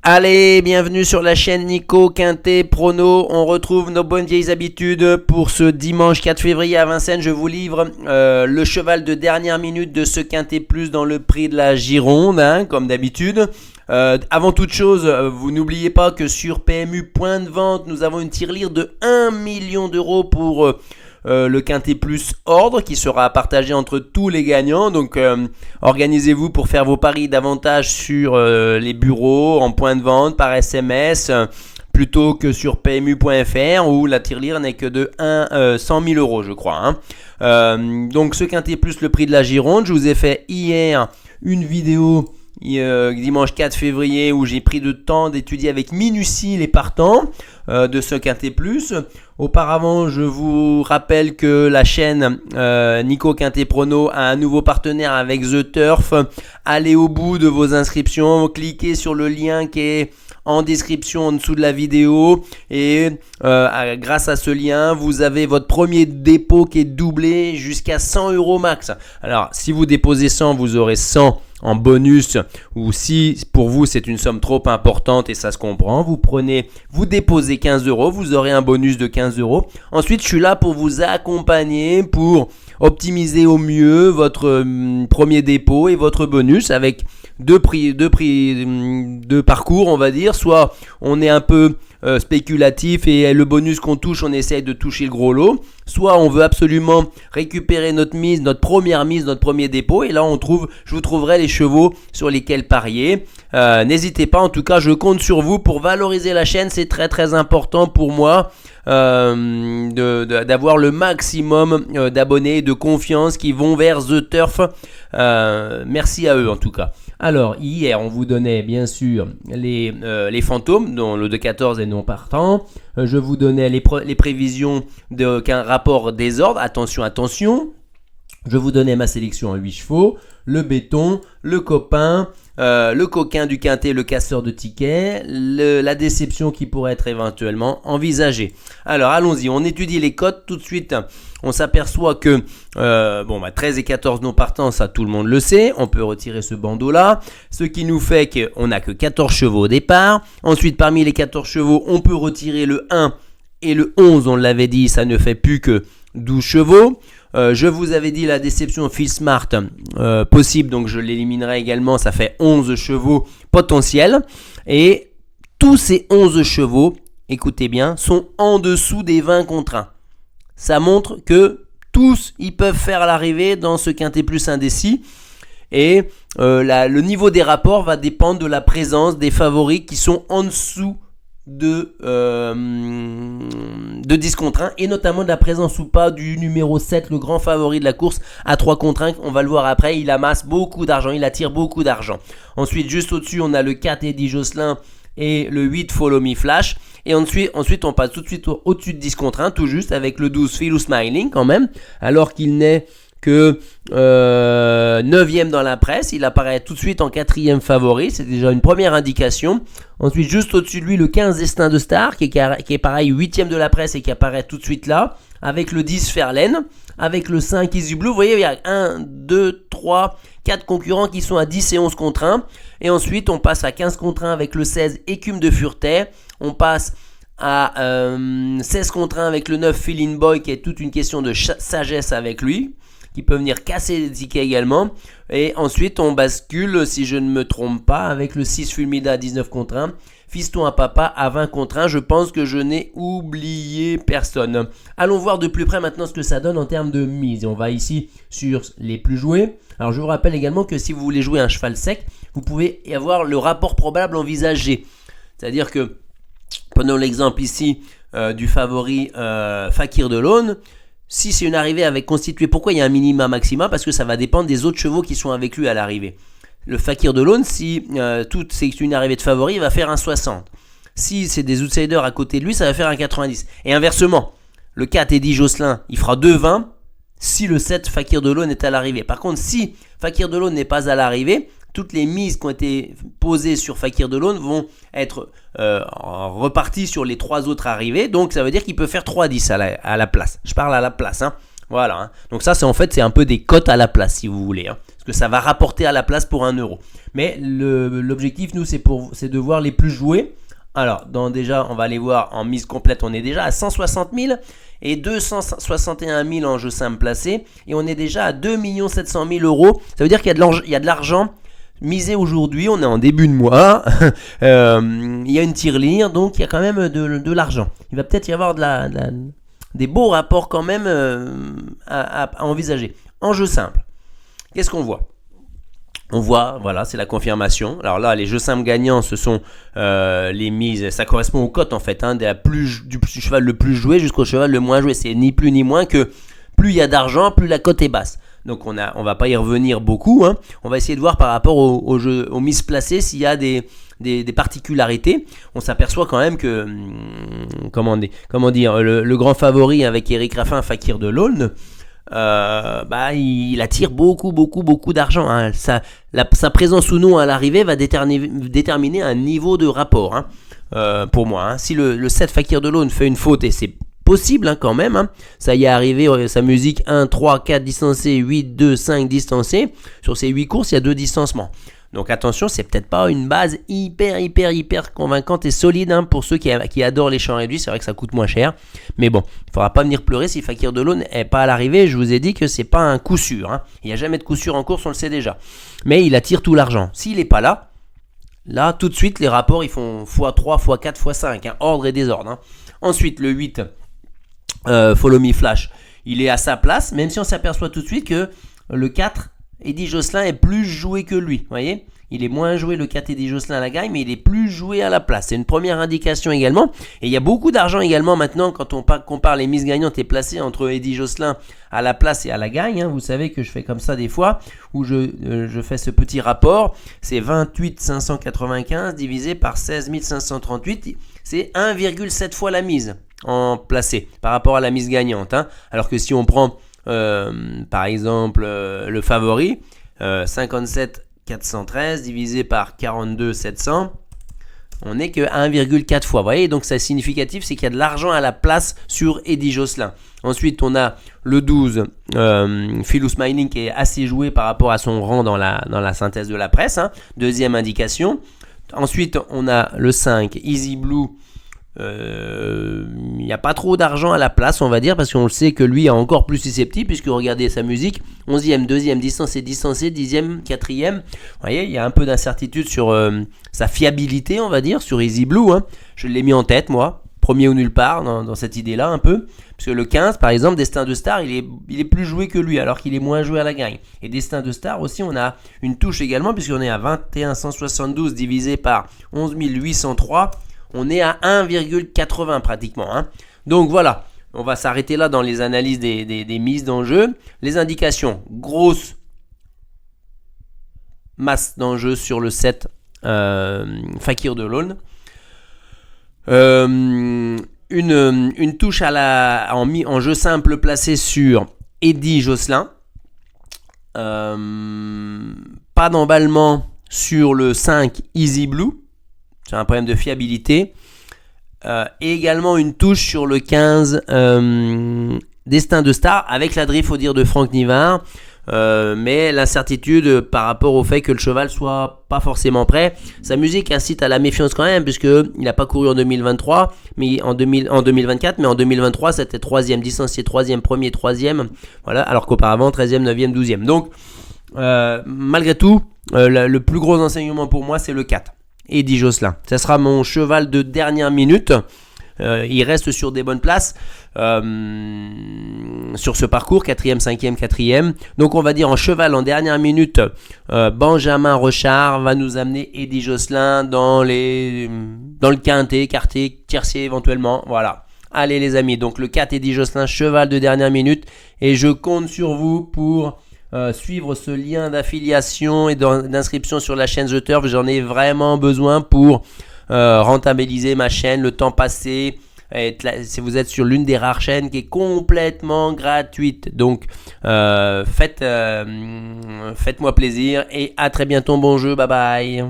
Allez, bienvenue sur la chaîne Nico Quintet Prono. On retrouve nos bonnes vieilles habitudes pour ce dimanche 4 février à Vincennes. Je vous livre le cheval de dernière minute de ce Quintet Plus dans le prix de la Gironde, comme d'habitude. Avant toute chose, vous n'oubliez pas que sur PMU Point de Vente, nous avons une tirelire de 1 million d'euros pour le Quintet Plus Ordre qui sera partagé entre tous les gagnants. Donc organisez-vous pour faire vos paris davantage sur les bureaux, en point de vente, par SMS, plutôt que sur PMU.fr où la tirelire n'est que de 100 000 euros, je crois. Donc ce Quintet Plus, le prix de la Gironde, je vous ai fait hier une vidéo dimanche 4 février où j'ai pris le temps d'étudier avec minutie les partants de ce Quintet Plus. Auparavant, je vous rappelle que la chaîne Nico Quintet Prono a un nouveau partenaire avec The Turf. Allez au bout de vos inscriptions, cliquez sur le lien qui est en description en dessous de la vidéo et grâce à ce lien, vous avez votre premier dépôt qui est doublé jusqu'à 100 euros max. Alors, si vous déposez 100, vous aurez 100 en bonus, ou si pour vous c'est une somme trop importante et ça se comprend, vous déposez 15 euros, vous aurez un bonus de 15 euros. Ensuite, je suis là pour vous accompagner, pour optimiser au mieux votre premier dépôt et votre bonus avec deux parcours, on va dire. Soit on est un peu spéculatif et le bonus qu'on touche, on essaye de toucher le gros lot. Soit on veut absolument récupérer notre premier dépôt. Et là, je vous trouverai les chevaux sur lesquels parier. N'hésitez pas, en tout cas, je compte sur vous pour valoriser la chaîne. C'est très très important pour moi d'avoir le maximum d'abonnés et de confiance qui vont vers The Turf. Merci à eux en tout cas. Alors, hier, on vous donnait bien sûr les fantômes, dont le de 14 est non partant. Je vous donnais les prévisions qu'un rapport désordre. Attention. Je vous donnais ma sélection en 8 chevaux, le béton, le copain, le coquin du quintet, le casseur de tickets, la déception qui pourrait être éventuellement envisagée. Alors allons-y, on étudie les cotes tout de suite. On s'aperçoit que 13 et 14 non partants, ça tout le monde le sait. On peut retirer ce bandeau là, ce qui nous fait qu'on n'a que 14 chevaux au départ. Ensuite, parmi les 14 chevaux, on peut retirer le 1 et le 11, on l'avait dit, ça ne fait plus que 12 chevaux. Je vous avais dit la déception Phil Smart possible, donc je l'éliminerai également, ça fait 11 chevaux potentiels. Et tous ces 11 chevaux, écoutez bien, sont en dessous des 20 contre 1. Ça montre que tous, ils peuvent faire l'arrivée dans ce Quintet Plus indécis. Et le niveau des rapports va dépendre de la présence des favoris qui sont en dessous de 10 contre 1 et notamment de la présence ou pas du numéro 7, le grand favori de la course à 3 contre 1. On va le voir après, il amasse beaucoup d'argent, il attire beaucoup d'argent. Ensuite, juste au-dessus, on a le 4 Eddie Josselin et le 8 Follow Me Flash. Et ensuite, on passe tout de suite au-dessus de 10 contre 1, tout juste avec le 12 Philou Smiling quand même, alors qu'il n'est que 9e dans la presse. Il apparaît tout de suite en 4e favori, c'est déjà une première indication. Ensuite, juste au-dessus de lui, le 15 Destin de Star qui est pareil 8e de la presse et qui apparaît tout de suite là, avec le 10 Ferlaine, avec le 5 Easy Blue. Vous voyez, il y a 1, 2, 3, 4 concurrents qui sont à 10 et 11 contre 1. Et ensuite, on passe à 15 contre 1 avec le 16 Écume de Furetet. On passe à 16 contre 1 avec le 9 Feeling Boy, qui est toute une question de sagesse avec lui, qui peut venir casser les tickets également. Et ensuite, on bascule, si je ne me trompe pas, avec le 6 Fulmida à 19 contre 1, Fiston à Papa à 20 contre 1. Je pense que je n'ai oublié personne. Allons voir de plus près maintenant ce que ça donne en termes de mise. On va ici sur les plus joués. Alors, je vous rappelle également que si vous voulez jouer un cheval sec, vous pouvez y avoir le rapport probable envisagé. C'est-à-dire que, prenons l'exemple ici du favori Fakir de l'Aune. Si c'est une arrivée avec constitué, pourquoi il y a un minima maxima? Parce que ça va dépendre des autres chevaux qui sont avec lui à l'arrivée. Le Fakir de l'Aune, si c'est une arrivée de favori, il va faire un 60. Si c'est des outsiders à côté de lui, ça va faire un 90. Et inversement, le 4 Eddie Josselin, il fera 2,20 si le 7 Fakir de l'Aune est à l'arrivée. Par contre, si Fakir de l'Aune n'est pas à l'arrivée, toutes les mises qui ont été posées sur Fakir de l'Aune vont être reparties sur les 3 autres arrivées. Donc ça veut dire qu'il peut faire 3,10 à la place. Je parle à la place. Voilà, hein. Donc ça, c'est un peu des cotes à la place, si vous voulez, hein, parce que ça va rapporter à la place pour 1 euro. Mais l'objectif, nous, c'est de voir les plus joués. Alors, déjà, on va aller voir en mise complète, on est déjà à 160 000 et 261 000 en jeu simple placé. Et on est déjà à 2 700 000 euros. Ça veut dire qu'il y a de l'argent misé aujourd'hui. On est en début de mois. Il y a une tirelire, donc il y a quand même de l'argent. Il va peut-être y avoir des beaux rapports quand même à envisager. En jeu simple, qu'est-ce qu'on voit ? On voit, voilà, c'est la confirmation. Alors là, les jeux simples gagnants, ce sont les mises, ça correspond aux cotes en fait, hein, du cheval le plus joué jusqu'au cheval le moins joué. C'est ni plus ni moins que plus il y a d'argent, plus la cote est basse. Donc on va pas y revenir beaucoup, hein. On va essayer de voir par rapport aux mises placées s'il y a des particularités. On s'aperçoit quand même que, comment dire, le grand favori avec Eric Raffin, Fakir de l'Aulne, il attire beaucoup d'argent, hein. Sa présence ou non à l'arrivée va déterminer un niveau de rapport, hein, pour moi, hein. Si le 7 Fakir de l'Aulne fait une faute, et c'est possible, hein, quand même, hein, ça y est arrivé, sa musique 1, 3, 4 distancés, 8, 2, 5 distancés, sur ces 8 courses il y a 2 distancements. Donc attention, c'est peut-être pas une base hyper convaincante et solide, hein, pour ceux qui adorent les champs réduits. C'est vrai que ça coûte moins cher, mais bon, il faudra pas venir pleurer si Fakir de l'Aulne n'est pas à l'arrivée. Je vous ai dit que c'est pas un coup sûr, hein. Il n'y a jamais de coup sûr en course, on le sait déjà, mais il attire tout l'argent. S'il n'est pas là tout de suite les rapports ils font x3, x4, x5, hein, ordre et désordre, hein. Ensuite le 8 Follow Me Flash, il est à sa place, même si on s'aperçoit tout de suite que le 4 Eddie Josselin est plus joué que lui, vous voyez, il est moins joué le 4 Eddie Josselin à la gagne, mais il est plus joué à la place. C'est une première indication également. Et il y a beaucoup d'argent également maintenant quand on compare les mises gagnantes et placées entre Eddie Josselin à la place et à la gagne, hein. Vous savez que je fais comme ça des fois, où je fais ce petit rapport. C'est 28 595 divisé par 16 538. C'est 1,7 fois la mise en placé par rapport à la mise gagnante, hein. Alors que si on prend par exemple le favori, 57 413 divisé par 42 700, on n'est que 1,4 fois. Vous voyez, donc c'est significatif, c'est qu'il y a de l'argent à la place sur Eddie Josselin. Ensuite, on a le 12, Philou Smiling, qui est assez joué par rapport à son rang dans la synthèse de la presse, hein. Deuxième indication. Ensuite, on a le 5, Easy Blue. Il n'y a pas trop d'argent à la place, on va dire, parce qu'on le sait que lui est encore plus susceptible, puisque regardez sa musique, 11e, 2e, distancé, 10e, 4e. Vous voyez, il y a un peu d'incertitude sur sa fiabilité, on va dire, sur Easy Blue, hein. Je l'ai mis en tête, moi, premier ou nulle part, dans cette idée-là, un peu. Parce que le 15, par exemple, Destin de Star, il est plus joué que lui, alors qu'il est moins joué à la gagne. Et Destin de Star aussi, on a une touche également, puisqu'on est à 21 172 divisé par 11 803. On est à 1,80 pratiquement, hein. Donc voilà, on va s'arrêter là dans les analyses des mises d'enjeu. Les indications, grosse masse d'enjeu sur le 7 Fakir de l'Aulne. Une touche en jeu simple placée sur Eddie Josselin. Pas d'emballement sur le 5 Easy Blue. C'est un problème de fiabilité. Et également une touche sur le 15 Destin de Star avec la drift au dire de Franck Nivard. Mais l'incertitude par rapport au fait que le cheval soit pas forcément prêt. Sa musique incite à la méfiance quand même, puisqu'il n'a pas couru en 2023, mais en 2024, mais en 2023 c'était 3e distancié, 3e, 1er, 3e, voilà, alors qu'auparavant 13e, 9e, 12e. Donc malgré tout, le plus gros enseignement pour moi c'est le 4. Eddie Josselin. Ça sera mon cheval de dernière minute. Il reste sur des bonnes places sur ce parcours, 4e, 5e, 4e. Donc on va dire en cheval en dernière minute, Benjamin Rochard va nous amener Eddie Josselin dans le quintet, écarté, tiercé éventuellement. Voilà. Allez les amis, donc le 4 Eddie Josselin, cheval de dernière minute. Et je compte sur vous pour suivre ce lien d'affiliation et d'inscription sur la chaîne The Turf. J'en ai vraiment besoin pour rentabiliser ma chaîne, le temps passé. Si vous êtes sur l'une des rares chaînes qui est complètement gratuite, donc faites-moi plaisir et à très bientôt. Bon jeu, bye bye.